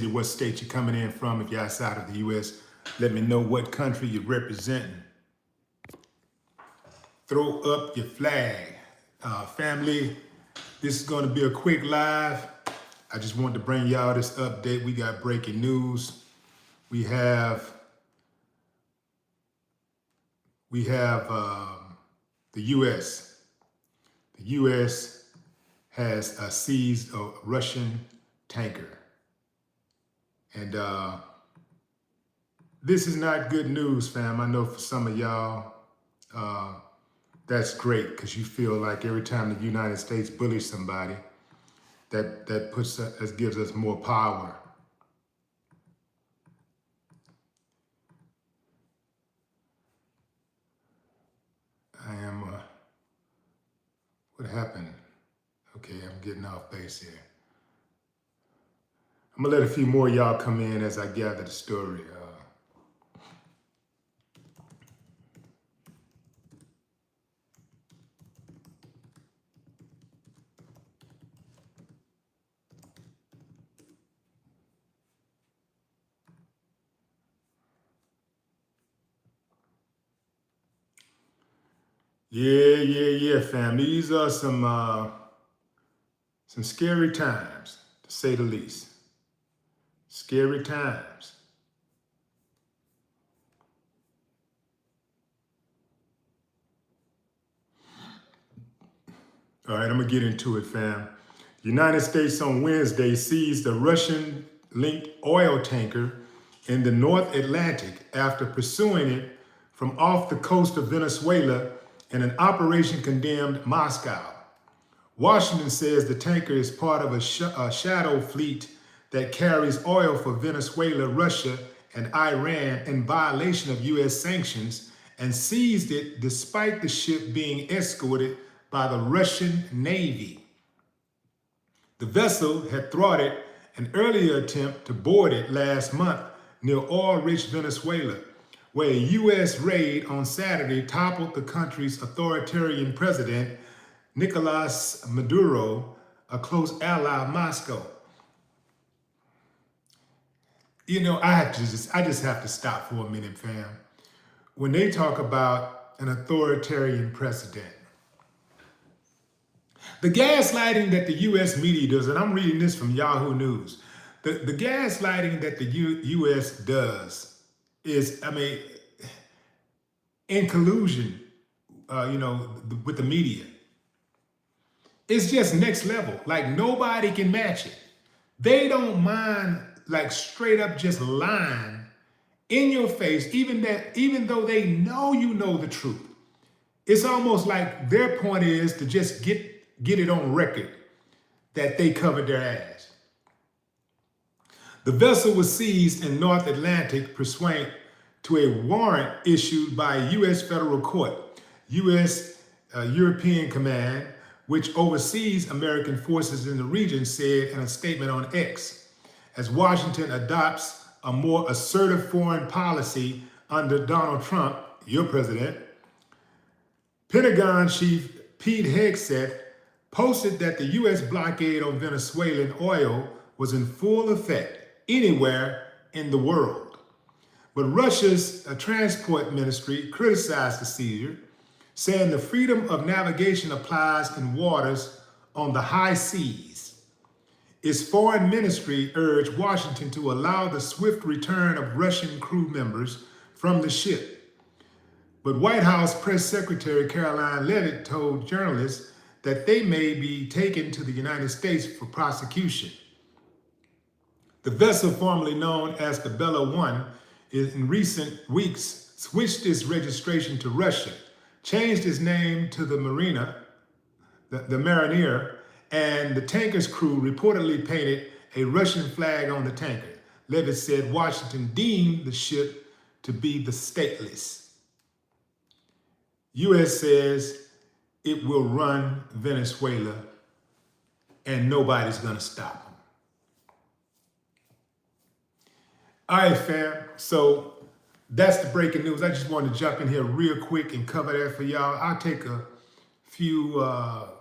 what state you're coming in from. If you're outside of the U.S., let me know what country you're representing. Throw up your flag. Family, this is going to be a quick live. I just wanted to bring y'all this update. We got breaking news. We have the U.S. The U.S. has seized a Russian tanker. And this is not good news, fam. I know for some of y'all, that's great because you feel like every time the United States bullies somebody, that gives us more power. What happened? Okay, I'm getting off base here. I'm gonna let a few more of y'all come in as I gather the story. Yeah, fam. These are some scary times, to say the least. Scary times. All right, I'm gonna get into it, fam. The United States on Wednesday seized a Russian-linked oil tanker in the North Atlantic after pursuing it from off the coast of Venezuela in an operation condemned Moscow. Washington says the tanker is part of a shadow fleet that carries oil for Venezuela, Russia, and Iran in violation of U.S. sanctions and seized it despite the ship being escorted by the Russian Navy. The vessel had thwarted an earlier attempt to board it last month near oil-rich Venezuela, where a U.S. raid on Saturday toppled the country's authoritarian president, Nicolas Maduro, a close ally of Moscow. You know, I just have to stop for a minute, fam. When they talk about an authoritarian president, the gaslighting that the U.S. media does, and I'm reading this from Yahoo News, the gaslighting that the U.S. does is, I mean, in collusion, with the media. It's just next level. Like nobody can match it. They don't mind like straight up just lying in your face, even though they know you know the truth. It's almost like their point is to just get it on record that they covered their ass. The vessel was seized in North Atlantic pursuant to a warrant issued by a U.S. federal court. U.S. European Command, which oversees American forces in the region, said in a statement on X, as Washington adopts a more assertive foreign policy under Donald Trump, your president, Pentagon Chief Pete Hegseth posted that the U.S. blockade on Venezuelan oil was in full effect anywhere in the world. But Russia's transport ministry criticized the seizure, saying the freedom of navigation applies in waters on the high seas. Its foreign ministry urged Washington to allow the swift return of Russian crew members from the ship. But White House Press Secretary Caroline Leavitt told journalists that they may be taken to the United States for prosecution. The vessel, formerly known as the Bella One, in recent weeks switched its registration to Russia, changed its name to the Mariner, the Mariner, and the tanker's crew reportedly painted a Russian flag on the tanker. Leavitt said Washington deemed the ship to be the stateless. U.S. says it will run Venezuela and nobody's gonna stop them. All right, fam, so that's the breaking news. I just wanted to jump in here real quick and cover that for y'all. I'll take a few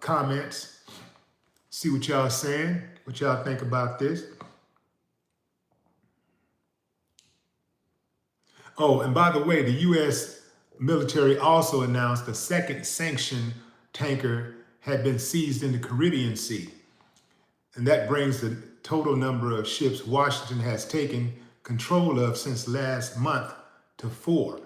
comments, see what y'all saying, what y'all think about this. Oh, and by the way, the U.S. military also announced a second sanction tanker had been seized in the Caribbean Sea. And that brings the total number of ships Washington has taken control of since last month to 4.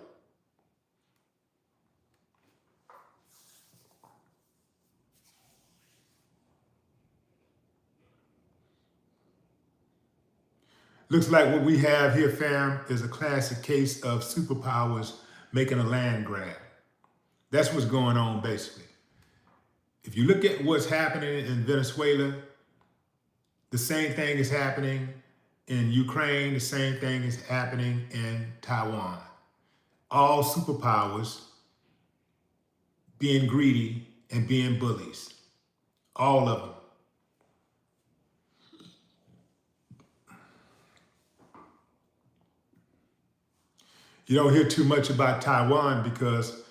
Looks like what we have here, fam, is a classic case of superpowers making a land grab. That's what's going on, basically. If you look at what's happening in Venezuela, the same thing is happening in Ukraine, the same thing is happening in Taiwan. All superpowers being greedy and being bullies. All of them. You don't hear too much about Taiwan because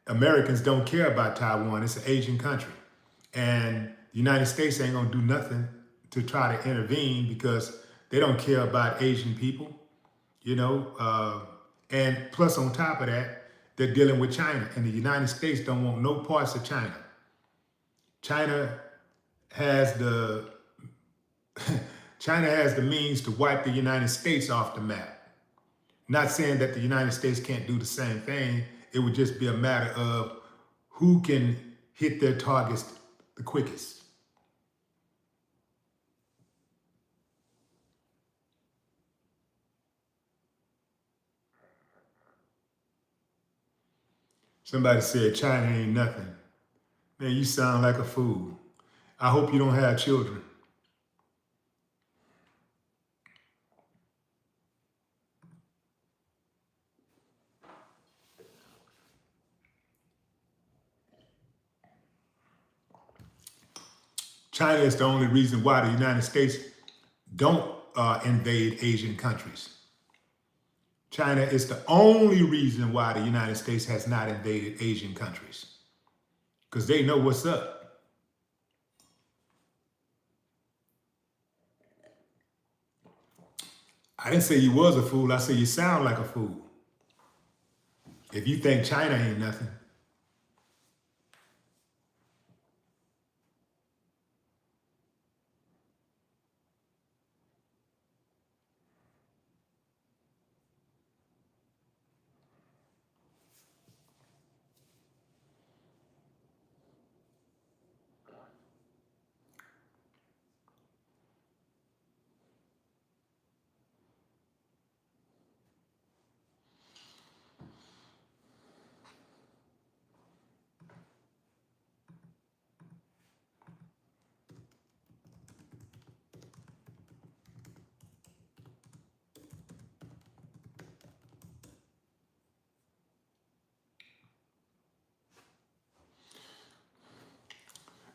Americans don't care about Taiwan. It's an Asian country. And the United States ain't gonna do nothing to try to intervene because they don't care about Asian people, and plus on top of that, they're dealing with China, and the United States don't want no parts of China. China has the means to wipe the United States off the map. Not saying that the United States can't do the same thing. It would just be a matter of who can hit their targets the quickest. Somebody said China ain't nothing. Man, you sound like a fool. I hope you don't have children. China is the only reason why the United States don't invade Asian countries. China is the only reason why the United States has not invaded Asian countries. Because they know what's up. I didn't say you was a fool. I said you sound like a fool. If you think China ain't nothing.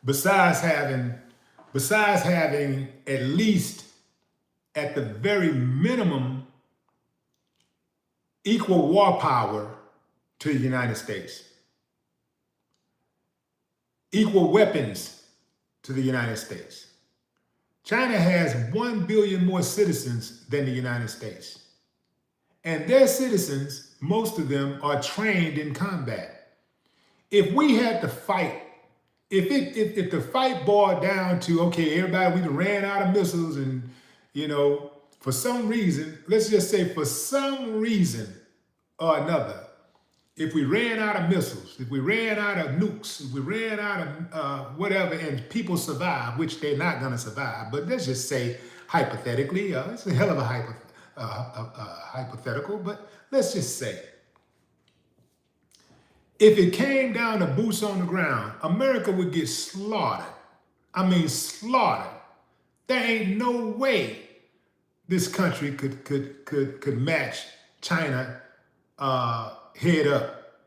Besides having at least at the very minimum equal war power to the United States, equal weapons to the United States. China has 1 billion more citizens than the United States. And their citizens, most of them, are trained in combat. If we had to fight, if the fight boiled down to, okay, everybody, we ran out of missiles and, for some reason, let's just say for some reason or another, if we ran out of missiles, if we ran out of nukes, if we ran out of whatever, and people survive, which they're not going to survive, but let's just say hypothetically, it's a hell of a hypothetical, but let's just say, if it came down to boots on the ground, America would get slaughtered. I mean, slaughtered. There ain't no way this country could match China head up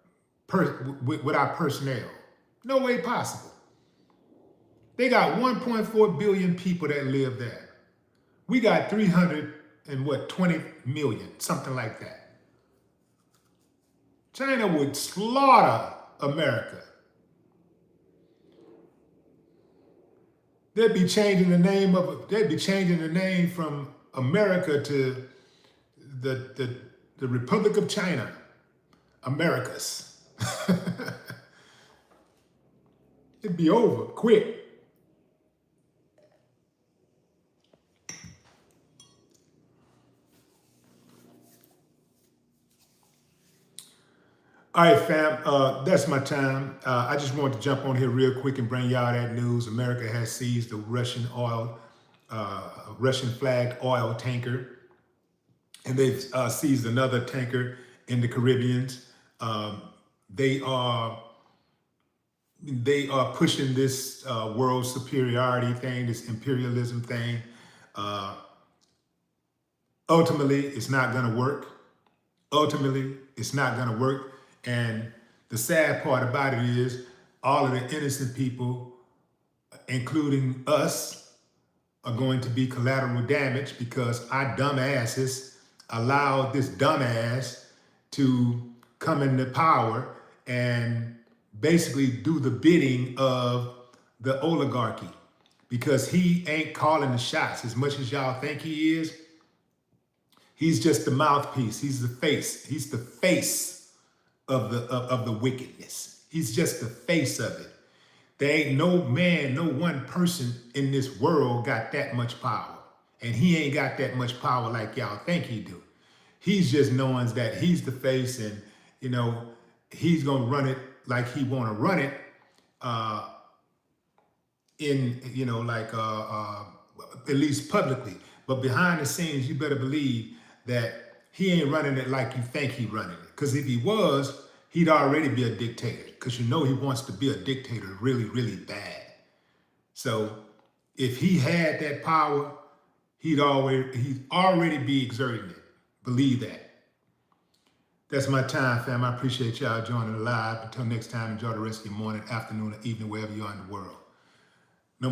with our personnel. No way possible. They got 1.4 billion people that live there. We got 320 million, something like that. China would slaughter America. They'd be changing the name from America to the the Republic of China, Americas. It'd be over quick. All right, fam, that's my time. I just wanted to jump on here real quick and bring y'all that news. America has seized the Russian flagged oil tanker, and they've seized another tanker in the Caribbean. They are pushing this world superiority thing, this imperialism thing. Ultimately, it's not going to work. Ultimately, it's not going to work. And the sad part about it is all of the innocent people, including us, are going to be collateral damage because our dumbasses allowed this dumbass to come into power and basically do the bidding of the oligarchy, because he ain't calling the shots as much as y'all think he is. He's just the mouthpiece. He's the face. He's the face of the wickedness. He's just the face of it. There ain't no man, no one person in this world got that much power. And he ain't got that much power like y'all think he do. He's just knowing that he's the face, and you know, he's gonna run it like he wanna run it in, you know, like at least publicly. But behind the scenes, you better believe that he ain't running it like you think he running it. Because if he was, he'd already be a dictator. Because you know he wants to be a dictator really, really bad. So if he had that power, he'd already be exerting it. Believe that. That's my time, fam. I appreciate y'all joining the live. Until next time, enjoy the rest of your morning, afternoon, or evening, wherever you are in the world.